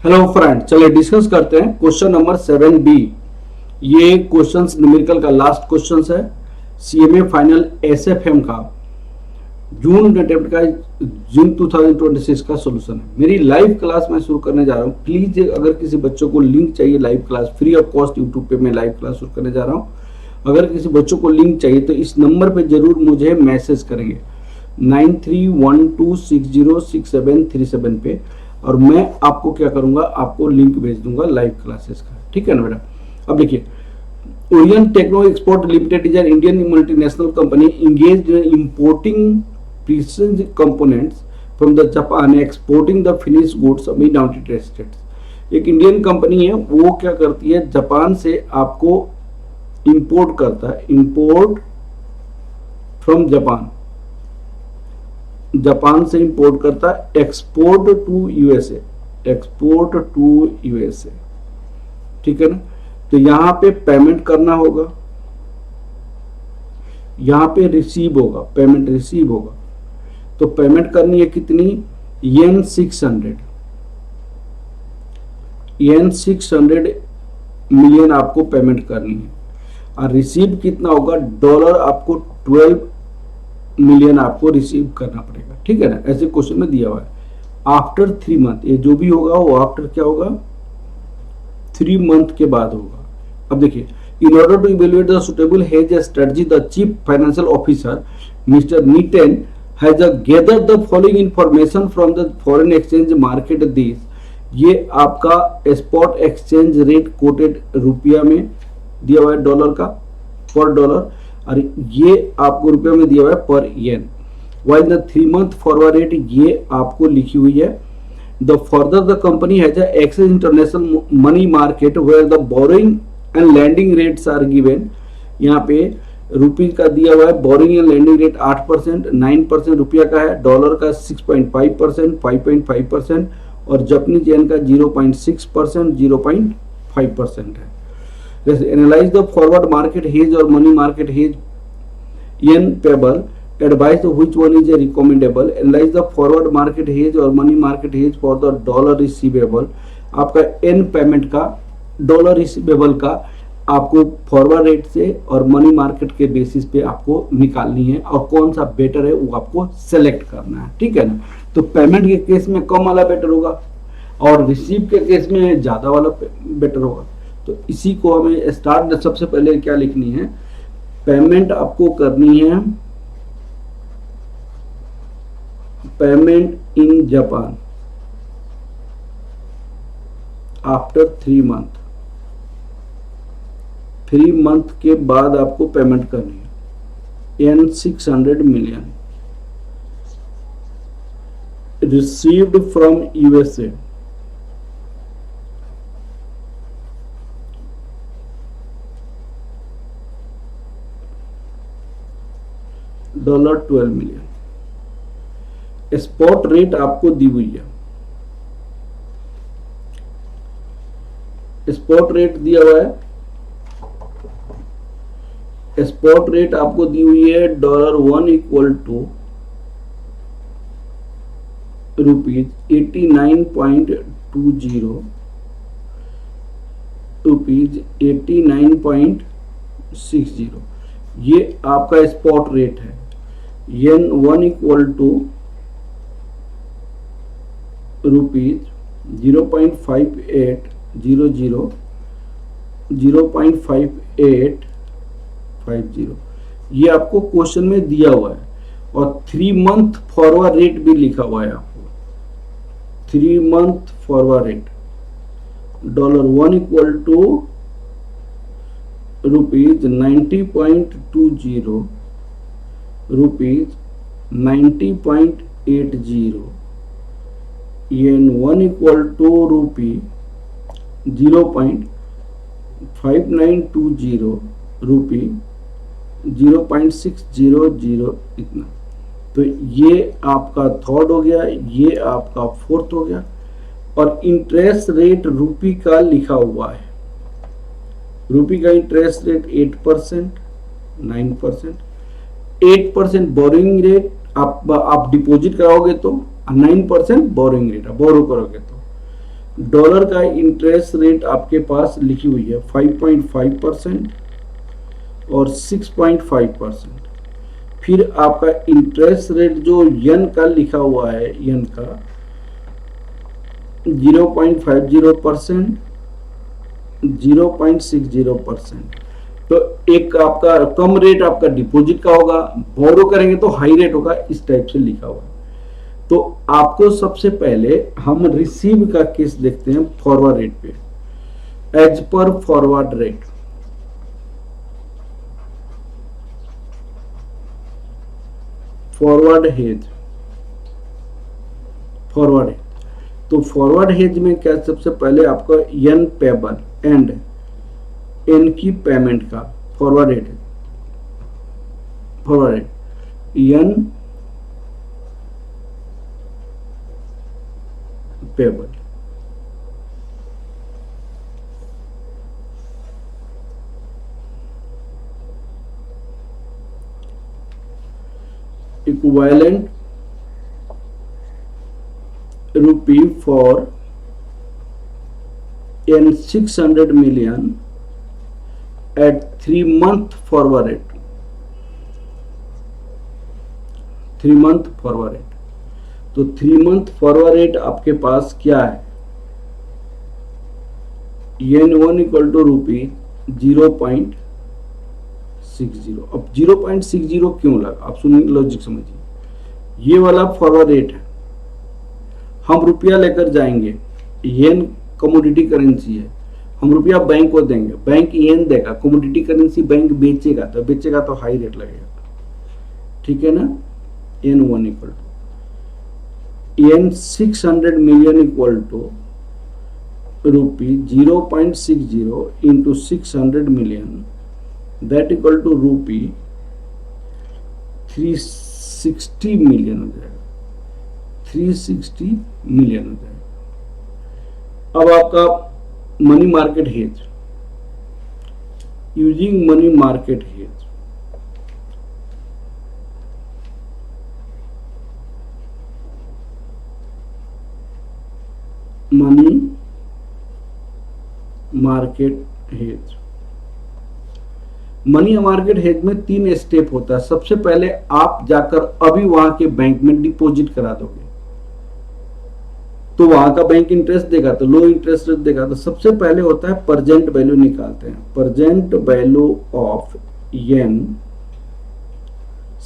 Hello friend, चलिए discuss करते हैं क्वेश्चन नंबर 7B। ये क्वेश्चंस न्यूमेरिकल का लास्ट क्वेश्चंस है सीएमए फाइनल एसएफएम का जून अटेम्प्ट का, जून 2026 का सॉल्यूशन है। मेरी लाइव क्लास मैं शुरू करने जा रहा हूँ। प्लीज अगर किसी बच्चों को लिंक चाहिए, live class free of cost YouTube पे मैं लाइव क्लास शुरू करने जा रहा हूँ। अगर किसी बच्चों को लिंक चाहिए तो इस नंबर पे जरूर मुझे मैसेज करेंगे 9312606737 पे, और मैं आपको क्या करूंगा, आपको लिंक भेज दूंगा लाइव क्लासेस का। ठीक है ना बेटा। अब देखिए, Orion techno export limited is an Indian multinational company engaged in importing precision components from the Japan, exporting the finish goods in united states. एक इंडियन कंपनी है, वो क्या करती है, जापान से आपको इंपोर्ट करता है, इंपोर्ट फ्रॉम जापान, जापान से इंपोर्ट करता है, export to USA, export to USA. ठीक है ना। तो यहां पे पेमेंट करना होगा, यहां पे रिसीव होगा, पेमेंट रिसीव होगा। तो पेमेंट करनी है कितनी, येन 600 मिलियन आपको पेमेंट करनी है। और रिसीव कितना होगा, डॉलर आपको 12 मिलियन आपको रिसीव करना पड़ेगा। ठीक है ना, ऐसे क्वेश्चन में दिया हुआ है। आफ्टर 3 मंथ, ये जो भी होगा वो आफ्टर क्या होगा, 3 मंथ के बाद होगा। अब देखिए, in order to evaluate the suitable hedge strategy the chief financial officer mister Nitin has gathered the following information from the foreign exchange market this. ये आपका स्पॉट एक्सचेंज रेट कोटेड रुपया में दिया हुआ है, डॉलर का पर डॉलर, और ये आपको रुपये में दिया हुआ है पर yen. While the 3 month forward rate ये आपको लिखी हुई है। The further the company has access international money market where the borrowing and lending rates are given. यहाँ पे रुपये का दिया हुआ है, बोरोइंग एंड लैंडिंग रेट 8%, 9% रुपया का है, डॉलर का 6.5%, 5.5% और जापानीज येन का 0.6%, 0.5% है। Analyze the forward market hedge or money market hedge yen payable. Advise which one is recommendable. Analyze the forward market hedge or money market hedge for the dollar receivable. आपका n payment का, dollar receivable का आपको forward rate से और money market के basis पे आपको निकालनी है, और कौन सा बेटर है वो आपको सेलेक्ट करना है। ठीक है ना। तो पेमेंट के केस में कम वाला बेटर होगा और रिसीव के केस में ज्यादा वाला बेटर होगा। तो इसी को हमें स्टार्ट सबसे पहले क्या लिखनी है, पेमेंट आपको करनी है, payment in Japan after 3 month. 3 month के बाद आपको पेमेंट करनी है। Yen 600 million received from USA, dollar 12 million. Spot rate आपको दी हुई है, स्पॉट रेट दिया हुआ है, स्पॉट रेट आपको दी हुई है $1 इक्वल टू रुपीज 89.20, रुपीज 89.60। ये आपका स्पॉट रेट है। येन 1 इक्वल टू रुपीज 0.5800, 0.5850। ये आपको क्वेश्चन में दिया हुआ है, और 3 मंथ फॉरवर्ड रेट भी लिखा हुआ है आपको। 3 month forward rate $1 equal to rupees 90.20, rupees 90.80, yen 1 equal to rupee 0.5920, rupee 0.600 इतना। तो ये आपका थर्ड हो गया, ये आपका फोर्थ हो गया। और इंटरेस्ट रेट रुपी का लिखा हुआ है, रुपी का इंटरेस्ट रेट 8%, 9%, 8% बोरिंग रेट आप डिपॉजिट कराओगे तो, 9% बोरिंग रेट बोरो करोगे तो, डॉलर का इंटरेस्ट रेट आपके पास लिखी हुई है 5.5% और 6.5%। फिर आपका इंटरेस्ट रेट जो यन का लिखा हुआ है, यन का 0.50%, 0.60%। तो एक आपका कम रेट आपका डिपॉजिट का होगा, बोरो करेंगे तो हाई रेट होगा, इस टाइप से लिखा हुआ है। तो आपको सबसे पहले हम रिसीव का केस देखते हैं फॉरवर्ड रेट पे। As per forward rate, forward hedge, forward hedge. तो फॉरवर्ड हेज में क्या, सबसे पहले आपका एन पेबल एंड एन की पेमेंट का forward rate, forward rate yen payable, equivalent rupee for n 600 million at 3-month forward rate, 3-month forward rate। तो 3-month forward rate आपके पास क्या है, N1 इक्वल टू रूपी 0.60। अब 0.60 क्यों लगा, आप सुनिए, लॉजिक समझिए। ये वाला फॉरवर्ड रेट है, हम रुपया लेकर जाएंगे, येन कमोडिटी करेंसी है, हम रुपया बैंक को देंगे, बैंक येन देगा, कमोडिटी करेंसी बैंक बेचेगा, तो बेचेगा तो हाई रेट लगेगा, ठीक है ना। N1 equal to N 600 million equal to rupee 0.60 into 600 million, that equal to rupee 360 million हो जाएगा, 360 million हो जाएगा। अब आपका money market hedge, using money market hedge, money market hedge. Money market hedge में 3 स्टेप होता है। सबसे पहले आप जाकर अभी वहां के बैंक में डिपॉजिट करा दोगे, तो वहां का बैंक इंटरेस्ट देगा, तो लो इंटरेस्ट रेट देगा। तो सबसे पहले होता है प्रेजेंट वैल्यू निकालते हैं, present value of yen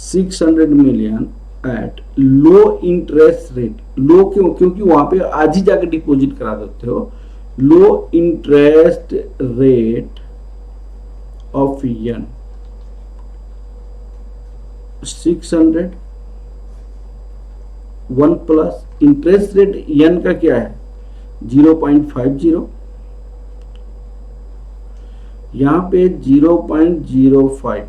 600 million at low interest rate. Low क्यों, क्योंकि वहां पे आज ही जाकर डिपॉजिट करा देते हो। Low interest rate of yen 600, 1 plus interest rate yen का क्या है 0.50, यहां पे 0.05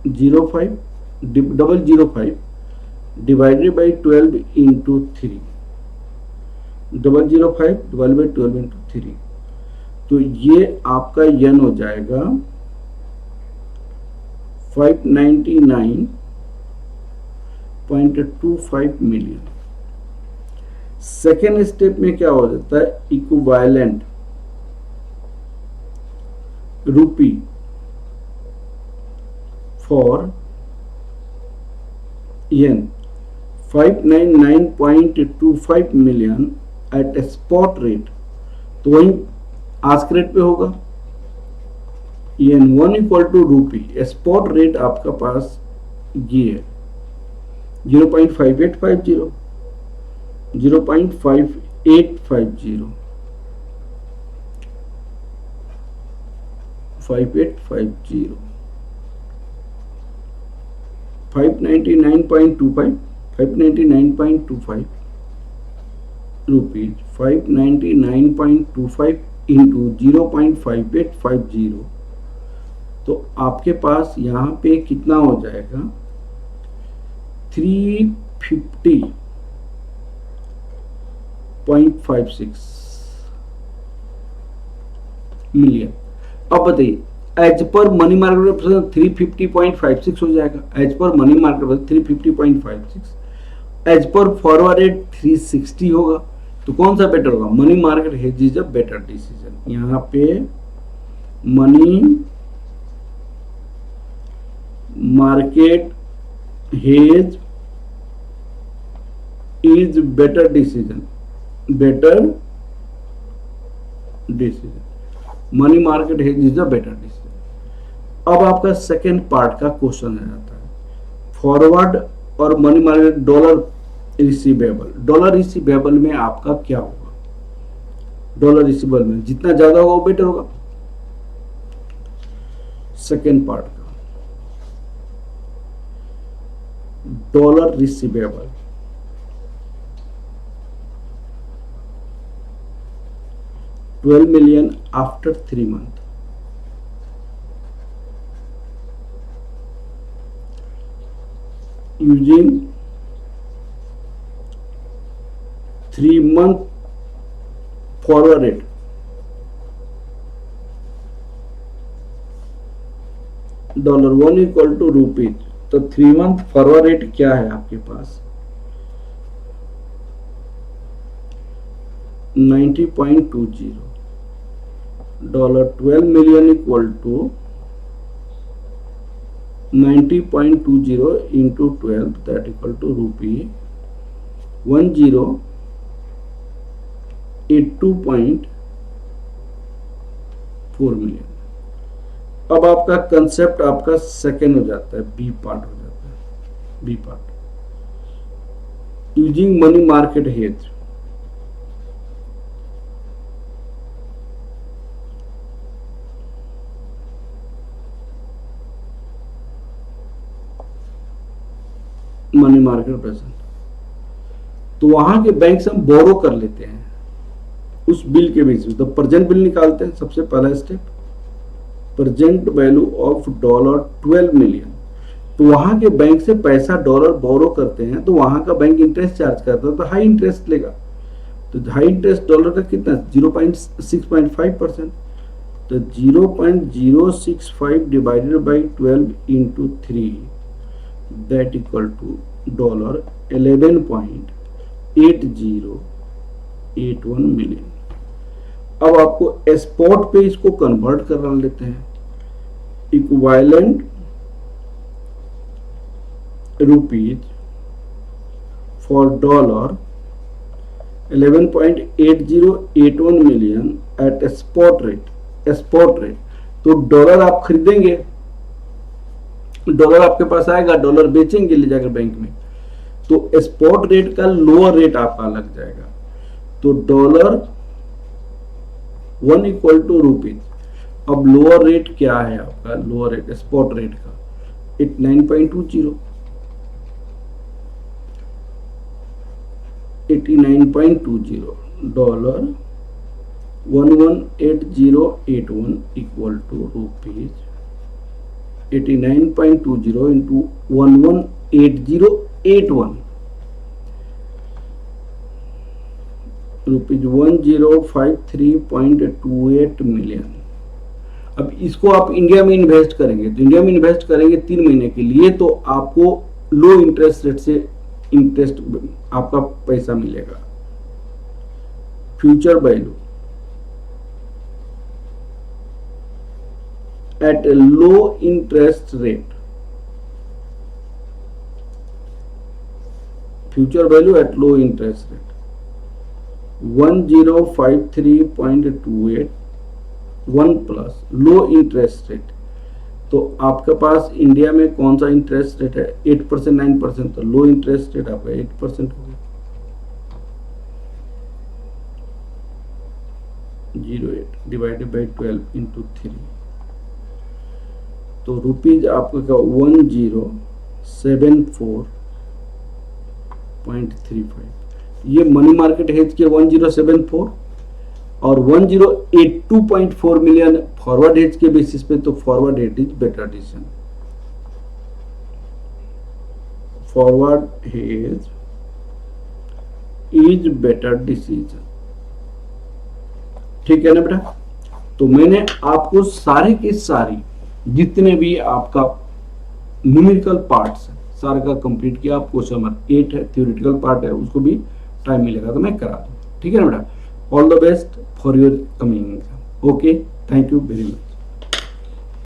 0.05 divided by 12 into 3, 0.05 divided by 12 into 3। तो ये आपका यन हो जाएगा 599.25 मिलियन। सेकेंड स्टेप में क्या हो जाता है, equivalent rupee for yen 599.25 million at spot rate. तो वही आज के रेट पे होगा। N1 equal to rupee, spot rate आपका पास ये है 0.5850, 0.5850, 5850, 599.25, 599.25 रुपीज, 599.25 इंटू 0.5850। तो आपके पास यहाँ पे कितना हो जाएगा 350.56 मिलियन। अब बताइए, एज पर मनी मार्केट 350.56 हो जाएगा, as per money market 350.56। As per forward rate 360 होगा, तो कौन सा बेटर होगा? Money market hedge is a better decision. यहाँ पे money market hedge is better decision, better decision, money market hedge is a better decision. अब आपका second part का क्वेश्चन आ जाता है, फॉरवर्ड और money market dollar receivable. Dollar receivable में आपका क्या होगा? डॉलर रिसीवेबल में जितना ज्यादा होगा वो बेटर होगा। सेकेंड पार्ट का dollar receivable, $12 million after 3 months. Using 3-month forward rate, $1 equal to rupees. तो 3 मंथ फॉरवर्ड रेट क्या है आपके पास? 90.20। $12 million equal to 90.20 into 12, that equal to rupee 1082.4 million। अब आपका कंसेप्ट आपका सेकेंड हो जाता है, बी पार्ट हो जाता है। B part, using money market hedge, money market present, तो वहां के बैंक से हम बोरो कर लेते हैं उस बिल के बेसिस। तो प्रेजेंट बिल निकालते हैं, सबसे पहला step present value of $12 million. तो वहां के बैंक से पैसा डॉलर बोरो करते हैं, तो वहां का बैंक इंटरेस्ट चार्ज करता है, तो हाई इंटरेस्ट लेगा। तो हाई इंटरेस्ट डॉलर का कितना? 0.6.5%। तो 0.065 divided by 12 into 3, that equal to $11.8081 million. अब आपको स्पॉट पे इसको कन्वर्ट कर लेते हैं, equivalent rupees for dollar 11.8081 million at spot rate. Spot rate तो डॉलर आप खरीदेंगे, डॉलर आपके पास आएगा, डॉलर बेचेंगे ले जाकर बैंक में, तो स्पॉट रेट का लोअर रेट आपका लग जाएगा। तो $1 इक्वल टू रुपीज। अब लोअर रेट क्या है आपका? लोअर रेट स्पॉट रेट का 89.20, 89.20 $118081 equal to rupees 89.20 into 118081 rupees 1053.28 million. अब इसको आप इंडिया में इन्वेस्ट करेंगे, तो इंडिया में इन्वेस्ट करेंगे 3 महीने के लिए, तो आपको लो इंटरेस्ट रेट से इंटरेस्ट आपका पैसा मिलेगा। Future value at a low interest rate, future value at low interest rate 1053.28 1 plus low interest rate. तो आपके पास इंडिया में कौन सा इंटरेस्ट रेट है? 8%, 9%। तो लो इंटरेस्ट रेट आपका 8% हो गया। 08 डिवाइडेड बाई 12 इंटू 3, तो रुपीज आपका 1074.35। ये मनी मार्केट हेज के 1074 और 1082.4 मिलियन फॉरवर्ड हेज के बेसिस पे, तो forward hedge is better decision. Forward hedge is better decision, ठीक है ना बेटा? तो मैंने आपको सारे के सारी जितने भी आपका न्यूमेरिकल पार्ट्स सारा का कंप्लीट किया। आप क्वेश्चन नंबर 8 है, थ्योरेटिकल पार्ट है, उसको भी टाइम मिलेगा तो मैं करा दूँ। ठीक है ना बेटा, all the best for your coming exam. Okay, thank you very much.